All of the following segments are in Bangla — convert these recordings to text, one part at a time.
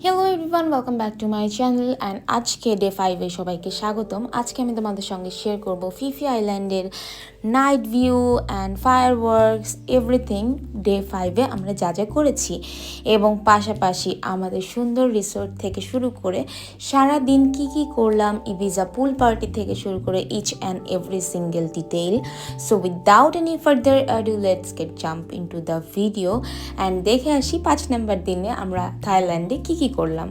Hello everyone, welcome back to my channel and আজকে ডে 5-এ সবাইকে স্বাগতম। আজকে আমি তোমাদের সঙ্গে শেয়ার করব ফিফি আইল্যান্ডের night view and fireworks everything. Day 5-এ আমরা যা যা করেছি এবং পাশাপাশি আমাদের সুন্দর রিসোর্ট থেকে শুরু করে সারা দিন কি করলাম, ইবিজা পুল পার্টি থেকে শুরু করে each and every single detail. So without any further ado let's get jump into the video and দেখে আসি 5 নম্বর দিনে আমরা থাইল্যান্ডে কি করলাম।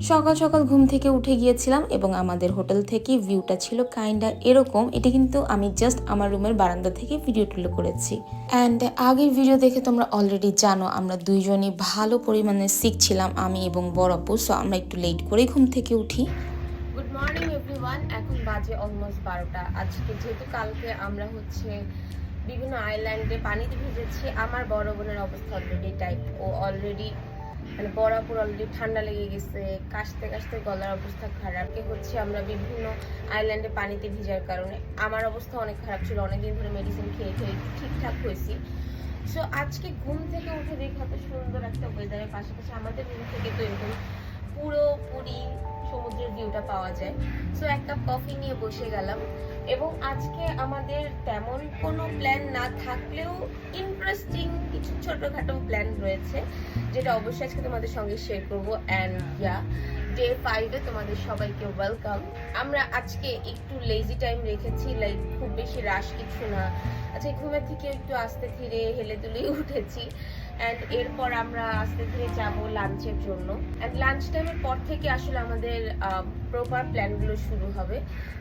সকাল সকাল ঘুম থেকে উঠে গিয়েছিলাম এবং আমাদের হোটেল থেকে ভিউটা ছিল কাইন্ডা এরকম। এটা কিন্তু আমি জাস্ট আমার রুমের বারান্দা থেকে ভিডিও তুলে করেছি। অ্যান্ড আগের ভিডিও দেখে তোমরা অলরেডি জানো আমরা দুইজনই ভালো পরিমাণে শিখছিলাম, আমি এবং বড় আপু। সো আমরা একটু লেট করে ঘুম থেকে উঠি। গুড মর্নিং এভরিওয়ান, এখন বাজে অলমোস্ট 12টা। আজকে যেহেতু কালকে আমরা বিভিন্ন আইল্যান্ডে পানিতে ভিজেছি, আমার বড় বোনের অবস্থা অলরেডি টাইপ, ও অলরেডি বরাবর অলরেডি ঠান্ডা লেগে গেছে, কাশতে কাশতে গলার অবস্থা খারাপ। আমরা বিভিন্ন আইল্যান্ডে পানিতে ভিজার কারণে আমার অবস্থা অনেক খারাপ ছিল, অনেকদিন ধরে মেডিসিন খেয়ে ঠিকঠাক হয়েছি। সো আজকে ঘুম থেকে উঠে দেখি এত সুন্দর একটা ওয়েদারের পাশাপাশি আমাদের রুম থেকে তো এরকম পুরোপুরি সমুদ্রের ভিউটা পাওয়া যায়। সো এক কাপ কফি নিয়ে বসে গেলাম এবং আজকে আমাদের তেমন কোনো প্ল্যান না থাকলেও ইন্টারেস্টিং কিছু ছোটখাটো প্ল্যান রয়েছে, যেটা অবশ্যই আজকে তোমাদের সঙ্গে শেয়ার করবো। অ্যান্ড ডে 5-এ তোমাদের সবাইকে ওয়েলকাম। আমরা আজকে একটু লেজি টাইম রেখেছি, লাইক খুব বেশি রাশ কিছু না। আজকে ঘুমের থেকে একটু আস্তে ধীরে হেলে দুলে উঠেছি অ্যান্ড এরপর আমরা আস্তে ধীরে যাবো লাঞ্চের জন্য। অ্যান্ড লাঞ্চ টাইমের পর থেকে আসলে আমাদের প্রপার প্ল্যানগুলো শুরু হবে।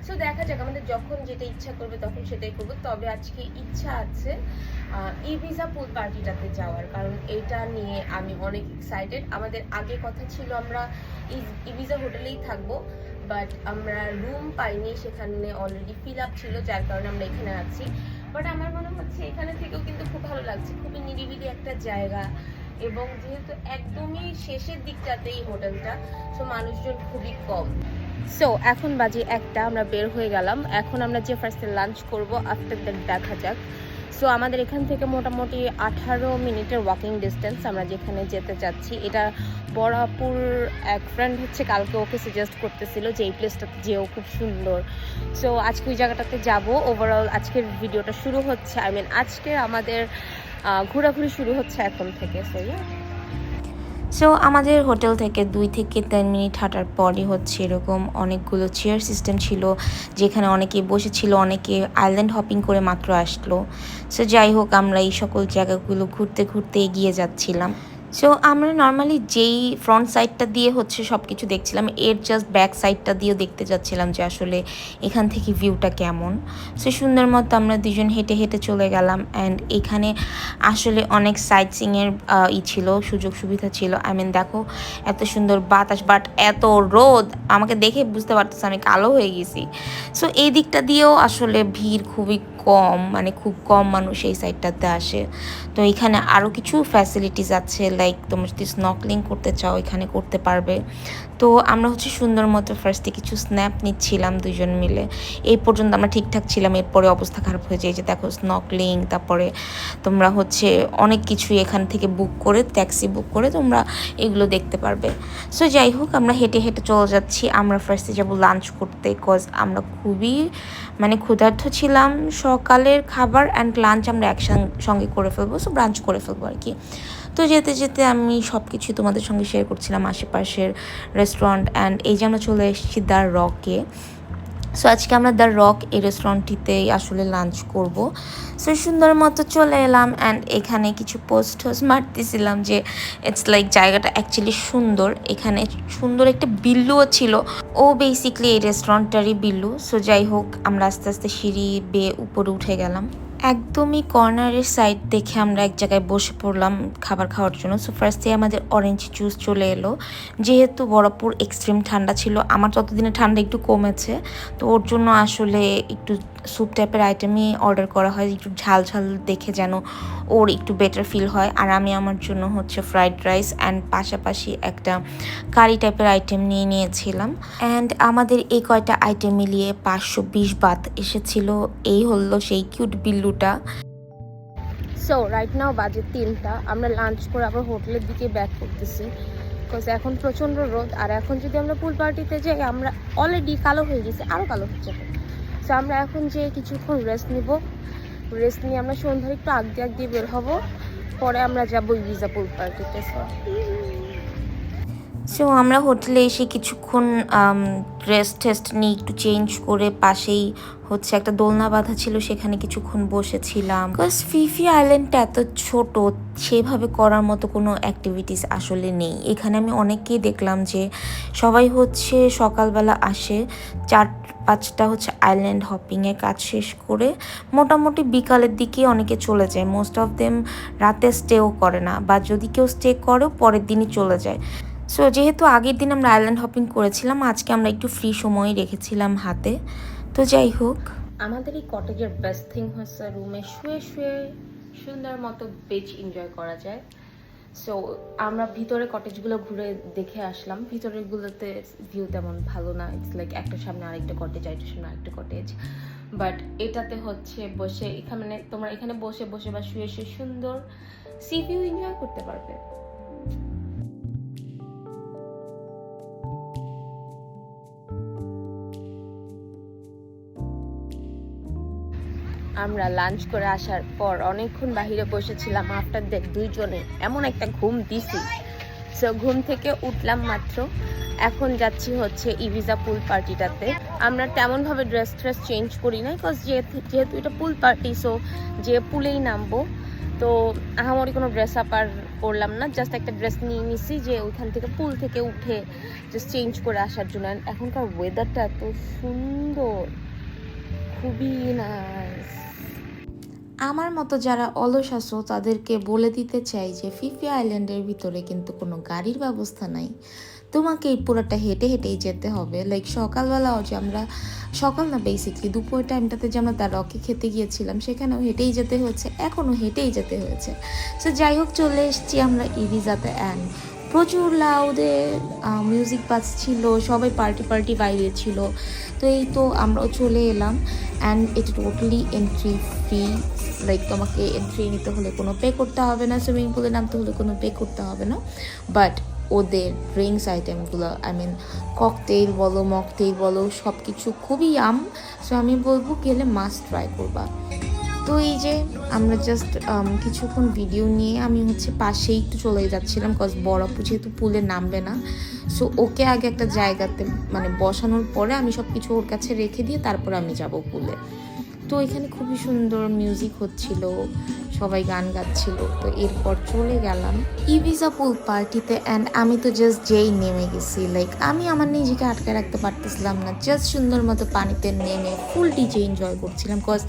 সো দেখা যাক, আমাদের যখন যেটা ইচ্ছা করবে তখন সেটাই করবো। তবে আজকে ইচ্ছা আছে ইবিজা পুল পার্টিটাতে যাওয়ার, কারণ এটা নিয়ে আমি অনেক এক্সাইটেড। আমাদের আগে কথা ছিল আমরা ইবিজা হোটেলেই থাকবো, বাট আমরা রুম পাইনি, সেখানে অলরেডি ফিল আপ ছিল, যার কারণে আমরা এখানে আছি। বাট আমার মনে হচ্ছে এখানে থেকেও কিন্তু খুব ভালো লাগছে, খুবই নিরিবিলি একটা জায়গা এবং যেহেতু একদমই শেষের দিকটাতে এই হোটেলটা, সো মানুষজন খুবই কম। সো এখন বাজে 1টা, আমরা বের হয়ে গেলাম। এখন আমরা যে ফার্স্টে লাঞ্চ করব, আফটার দ্যাট দেখা যাক। সো আমাদের এখান থেকে মোটামুটি 18 মিনিটের ওয়াকিং ডিস্টেন্স আমরা যেখানে যেতে চাচ্ছি। এটা বড়াপুর এক ফ্রেন্ড কালকে ওকে সাজেস্ট করতেছিল যে এই প্লেসটাতে যেও খুব সুন্দর। সো আজকে ওই জায়গাটাতে যাব। ওভারঅল আজকের ভিডিওটা শুরু হচ্ছে, আজকে আমাদের ঘোরাঘুরি শুরু হচ্ছে এখন থেকে। সো আমাদের হোটেল থেকে 2 থেকে 3 মিনিট হাঁটার পরই এরকম অনেকগুলো চেয়ার সিস্টেম ছিল, যেখানে অনেকে বসেছিল, অনেকে আইল্যান্ড হপিং করে মাত্র আসলো। সো যাই হোক, আমরা এই সকল জায়গাগুলো ঘুরতে ঘুরতে এগিয়ে যাচ্ছিলাম। সো আমরা নর্মালি যেই ফ্রন্ট সাইডটা দিয়ে সব কিছু দেখছিলাম, এর জাস্ট ব্যাক সাইডটা দিয়েও দেখতে যাচ্ছিলাম যে আসলে এখান থেকে ভিউটা কেমন। সো সুন্দর মতো আমরা দুজন হেঁটে হেঁটে চলে গেলাম। অ্যান্ড এখানে আসলে অনেক সাইট সিংয়ের ছিল, সুযোগ সুবিধা ছিল। দেখো এত সুন্দর বাতাস, বাট এত রোদ, আমাকে দেখে বুঝতে পারতেছে আমি কালো হয়ে গেছি। সো এই দিকটা দিয়েও আসলে ভিড় খুবই কম, খুব কম মানুষ এই সাইডটাতে আসে। তো এখানে আরও কিছু ফ্যাসিলিটিস আছে, লাইক তোমরা যদি স্নর্কেলিং করতে চাও এখানে করতে পারবে। তো আমরা সুন্দর মতো ফার্স্টে কিছু স্ন্যাপ নিচ্ছিলাম দুজন মিলে। এই পর্যন্ত আমরা ঠিকঠাক ছিলাম, এরপরে অবস্থা খারাপ হয়ে যায়। যে দেখো স্নর্কেলিং, তারপরে তোমরা অনেক কিছুই এখান থেকে বুক করে, ট্যাক্সি বুক করে তোমরা এগুলো দেখতে পারবে। সো যাই হোক, আমরা হেঁটে হেঁটে চলে যাচ্ছি। আমরা ফার্স্টে যাব লাঞ্চ করতে, কজ আমরা খুবই ক্ষুধার্ত ছিলাম। সকালের খাবার অ্যান্ড লাঞ্চ আমরা একসঙ্গে করে ফেলবো, সো ব্রাঞ্চ করে ফেলবো আর কি। তো যেতে যেতে আমি সব কিছু তোমাদের সঙ্গে শেয়ার করছিলাম, আশেপাশের রেস্টুরেন্ট। অ্যান্ড এই যে আমরা চলে এসেছি দ্য রকে। সো আজকে আমরা দ্য রক এই রেস্টুরেন্টটিতেই আসলে লাঞ্চ করব। সো সুন্দর মতো চলে এলাম অ্যান্ড এখানে কিছু পোস্ট মারতেছিলাম যে ইটস লাইক জায়গাটা অ্যাকচুয়ালি সুন্দর। এখানে সুন্দর একটা বিল্লুও ছিল, ও বেসিকলি এই রেস্টুরেন্টটারই বিল্লু। সো যাই হোক, আমরা আস্তে আস্তে সিঁড়ি বেয়ে উপরে উঠে গেলাম। একদমই কর্নারের সাইড দেখে আমরা এক জায়গায় বসে পড়লাম খাবার খাওয়ার জন্য। সো ফার্স্টে আমাদের অরেঞ্জ জুস চলে এলো, যেহেতু বরফপুর এক্সট্রিম ঠান্ডা ছিল। আমার ততদিনে ঠান্ডা একটু কমেছে, তো ওর জন্য আসলে একটু স্যুপ টাইপের আইটেমই অর্ডার করা হয়, একটু ঝাল ঝাল দেখে যেন ওর একটু বেটার ফিল হয়। আর আমি আমার জন্য ফ্রাইড রাইস অ্যান্ড পাশাপাশি একটা কারি টাইপের আইটেম নিয়েছিলাম। অ্যান্ড আমাদের এই কয়টা আইটেম মিলিয়ে 520 বাত এসেছিল। এই হলো সেই কিউট বিল্লুটা। সো রাইট নাও বাজে 3টা, আমরা লাঞ্চ করে আবার হোটেলের দিকে ব্যাক করতেছি। বিকজ এখন প্রচণ্ড রোদ, আর এখন যদি আমরা পুল পার্টিতে যাই আমরা অলরেডি কালো হয়ে গেছি, আরও কালো হচ্ছে। সো আমরা এখন যে কিছুক্ষণ রেস্ট নিব, রেস্ট নিয়ে আমরা সন্ধ্যার একটু আগ দিয়ে বের হব, পরে আমরা যাবো ইবিজা পুল পার্টিতে। সো আমরা হোটেলে এসে কিছুক্ষণ টেস্ট নিয়ে একটু চেঞ্জ করে পাশেই হচ্ছে একটা দোলনা বাঁধা ছিল, সেখানে কিছুক্ষণ বসেছিলাম। বিকজ ফিফি আইল্যান্ডটা এত ছোট, সেভাবে করার মতো কোনো অ্যাক্টিভিটিস আসলে নেই এখানে। আমি অনেককেই দেখলাম যে সবাই হচ্ছে সকালবেলা আসে, 4-5টা হচ্ছে আইল্যান্ড হপিংয়ের কাজ শেষ করে মোটামুটি বিকালের দিকে অনেকে চলে যায়। মোস্ট অফ দেম রাতে স্টেও করে না, বা যদি কেউ স্টে করেও পরের দিনই চলে যায়। সো যেহেতু আগের দিন আমরা আইল্যান্ড হপিং করেছিলাম, আজকে আমরা একটু ফ্রি সময় রেখেছিলাম হাতে। তো যাই হোক, আমাদের এই কটেজের বেস্ট থিং হচ্ছে রুমে শুয়ে শুয়ে সুন্দর মতো বিচ এনজয় করা যায়। সো আমরা ভিতরে কটেজগুলো ঘুরে দেখে আসলাম। ভিতরেরগুলোতে ভিউ তেমন ভালো না, ইটস লাইক একটা সামনে আরেকটা কটেজ, আরেকটা সামনে আরেকটা কটেজ। বাট এটাতে হচ্ছে বসে এখানে তোমরা এখানে বসে বসে বা শুয়ে শুয়ে সুন্দর সি ভিউ এনজয় করতে পারবে। আমরা লাঞ্চ করে আসার পর অনেকক্ষণ বাহিরে বসেছিলাম। আফটার দ্যাট দুইজনে এমন একটা ঘুম দিছি, সো ঘুম থেকে উঠলাম মাত্র। এখন যাচ্ছি হচ্ছে ইবিজা পুল পার্টিটাতে। আমরা তেমনভাবে ড্রেস চেঞ্জ করি না, বিকজ যেহেতু এটা পুল পার্টি, সো যে পুলেই নামবো, তো আহামরি কোনো ড্রেস আপ আর করলাম না। জাস্ট একটা ড্রেস নিয়ে নিছি যে ওইখান থেকে পুল থেকে উঠে জাস্ট চেঞ্জ করে আসার জন্য। এখনকার ওয়েদারটা এত সুন্দর, খুবই নাইস। আমার মতো যারা অলস আছো তাদেরকে বলে দিতে চাই যে ফিফি আইল্যান্ডের ভিতরে কিন্তু কোনো গাড়ির ব্যবস্থা নাই, তোমাকে এই পুরোটা হেঁটে হেঁটেই যেতে হবে। লাইক সকালবেলাও যে আমরা, সকাল না বেসিকলি দুপুর টাইমটাতে যে আমরা তার রকে খেতে গিয়েছিলাম, সেখানেও হেঁটেই যেতে হয়েছে, এখনও হেঁটেই যেতে হয়েছে। সো যাই হোক, চলে এসেছি আমরা ইবিজাতে। অ্যান্ড প্রচুর লাউডে মিউজিক বাজছিল, সবাই পার্টি বাইরে ছিল। তো এই তো আমরাও চলে এলাম। অ্যান্ড এটা টোটালি এন্ট্রি ফ্রি, লাইক তোমাকে এন্ট্রি নিতে হলে কোনো পে করতে হবে না, সুইমিং পুলে নামতে হলে কোনো পে করতে হবে না। বাট ওদের ড্রিঙ্কস আইটেমগুলো, আই মিন ককটেইল বলো মকটেইল বলো, সব কিছু খুবই সো আমি বলবো গেলে মাস্ট ট্রাই করবা। তো এই যে আমরা জাস্ট কিছুক্ষণ ভিডিও নিয়ে আমি হচ্ছে পাশেই একটু চলে যাচ্ছিলাম, কজ বড় আপু যেহেতু পুলে নামবে না, সো ওকে আগে একটা জায়গাতে মানে বসানোর পরে আমি সব কিছু ওর কাছে রেখে দিয়ে তারপর আমি যাব পুলে। তো এখানে খুবই সুন্দর মিউজিক হচ্ছিল, সবাই গান গাচ্ছিল। তো এরপর চলে গেলাম ইবিজা পুল পার্টিতে। অ্যান্ড আমি তো জাস্ট যেই নেমে গেছি, লাইক আমি আমার নিজেকে আটকে রাখতে পারতেছিলাম না, জাস্ট সুন্দর মতো পানিতে নেমে ফুল ডিজে এনজয় করছিলাম। কজ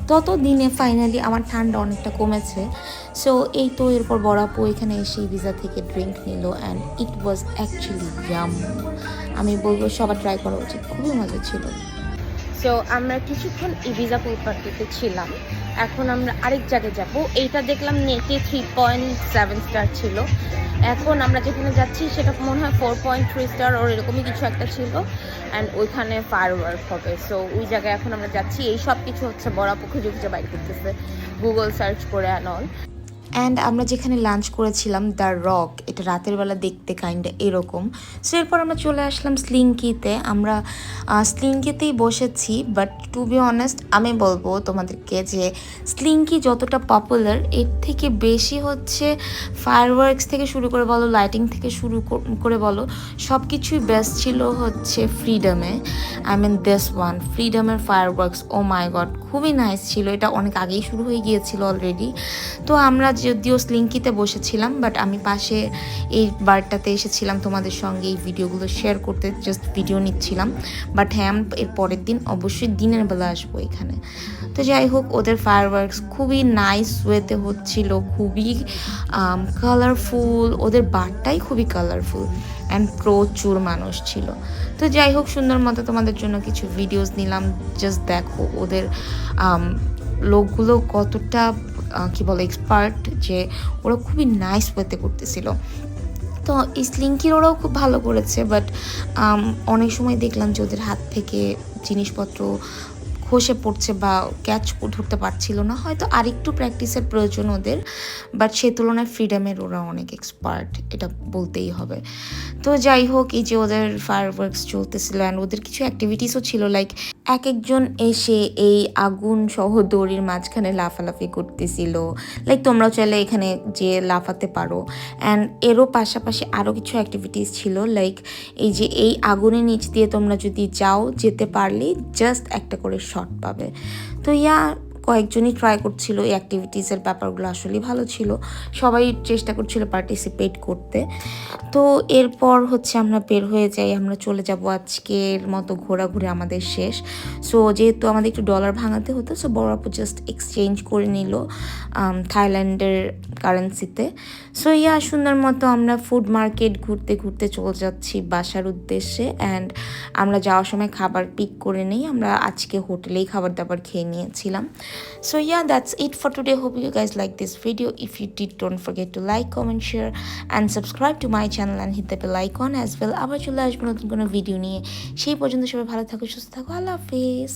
তত দিনে ফাইনালি আমার ঠান্ডা অনেকটা কমেছে। সো এই তো এরপর বড় আপু এখানে এসে ইবিজা থেকে ড্রিঙ্ক নিল, and it was actually yum. আমি বলবো সবার ট্রাই করা উচিত, খুবই মজা ছিল। সো আমরা কিছুক্ষণ ইবিজা পুল পার্টিতে ছিলাম, এখন আমরা আরেক জায়গায় যাব। এইটা দেখলাম নেটে 3.7 স্টার ছিল, এখন আমরা যেখানে যাচ্ছি সেটা মনে হয় 4.3 স্টার ওর এরকমই কিছু একটা ছিল। অ্যান্ড ওইখানে ফায়ারওয়ার্ক হবে, সো ওই জায়গায় এখন আমরা যাচ্ছি। এই সব কিছু হচ্ছে বড় আপু খুঁজে বাইর করতেছে গুগল সার্চ করে অ্যান্ড অল। অ্যান্ড আমরা যেখানে লাঞ্চ করেছিলাম দ্য রক, এটা রাতের বেলা দেখতে কাইন্ডা এরকম। সো এরপর আমরা চলে আসলাম স্লিঙ্কিতে। আমরা স্লিঙ্কিতেই বসেছি, বাট টু বি অনেস্ট আমি বলবো তোমাদেরকে যে স্লিঙ্কি যতটা পপুলার, এর থেকে বেশি হচ্ছে ফায়ারওয়ার্কস থেকে শুরু করে বলো, লাইটিং থেকে শুরু করে বলো, সব কিছুই বেস্ট ছিল হচ্ছে ফ্রিডমে। আই মিন দিস ওয়ান, ফ্রিডমের ফায়ারওয়ার্কস, ও মাই গড, খুবই নাইস ছিল। এটা অনেক আগেই শুরু হয়ে গিয়েছিল অলরেডি। তো আমরা যদিও স্লিঙ্কিতে বসেছিলাম, বাট আমি পাশে এই বারটাতে এসেছিলাম তোমাদের সঙ্গে এই ভিডিওগুলো শেয়ার করতে, জাস্ট ভিডিও নিচ্ছিলাম। বাট হ্যাঁ, এর পরের দিন অবশ্যই দিনের বেলা আসবো এখানে। তো যাই হোক, ওদের ফায়ারওয়ার্কস খুবই নাইস ওয়েতে হচ্ছিল, খুবই কালারফুল, ওদের বারটাই খুবই কালারফুল, অ্যান্ড প্রচুর মানুষ ছিল। তো যাই হোক, সুন্দর মতো তোমাদের জন্য কিছু ভিডিওস নিলাম। জাস্ট দেখো ওদের লোকগুলো কতটা কি বলে এক্সপার্ট, যে ওরা খুবই নাইস ওয়েতে করতেছিল। তো স্লিঙ্কির ওরাও খুব ভালো করেছে, বাট অনেক সময় দেখলাম যে ওদের হাত থেকে জিনিসপত্র খসে পড়ছে বা ক্যাচ ধরতে পারছিল না, হয়তো আরেকটু প্র্যাকটিসের প্রয়োজন ওদের, বাট সেই তুলনায় ফ্রিডমের ওরা অনেক এক্সপার্ট, এটা বলতেই হবে। তো যাই হোক, এই যে ওদের ফায়ারওয়ার্কস চলতেছিল অ্যান্ড ওদের কিছু অ্যাক্টিভিটিসও ছিল, লাইক এক একজন এসে এই আগুন সহ দড়ির মাঝখানে লাফালাফি করতেছিল, লাইক তোমরাও চাইলে এখানে যে লাফাতে পারো। অ্যান্ড এরও পাশাপাশি আরও কিছু অ্যাক্টিভিটিস ছিল, লাইক এই যে এই আগুনের নিচ দিয়ে তোমরা যদি যাও, যেতে পারলেই জাস্ট একটা করে শট পাবে। তো কয়েকজনই ট্রাই করছিল, এই অ্যাক্টিভিটিসের ব্যাপারগুলো আসলেই ভালো ছিল, সবাই চেষ্টা করছিল পার্টিসিপেট করতে। তো এরপর হচ্ছে আমরা বের হয়ে যাই, আমরা চলে যাব, আজকের মতো ঘোরাঘুরি আমাদের শেষ। সো যেহেতু আমাদের একটু ডলার ভাঙাতে হতো, সো বড় আপু জাস্ট এক্সচেঞ্জ করে নিল থাইল্যান্ডের কারেন্সিতে। সো সুন্দর মতো আমরা ফুড মার্কেট ঘুরতে ঘুরতে চলে যাচ্ছি বাসার উদ্দেশ্যে। অ্যান্ড আমরা যাওয়ার সময় খাবার পিক করে নেই, আমরা আজকে হোটেলেই খাবার দাবার খেয়ে নিয়েছিলাম। So that's it for today. Hope you guys like this video. If you did, don't forget to like, comment, share and subscribe to my channel and hit the bell icon as well. আবার চলে আসবো নতুন কোনো ভিডিও নিয়ে। সেই পর্যন্ত সবাই ভালো থাকো, সুস্থ থাকো, আল্লাহ হাফেজ।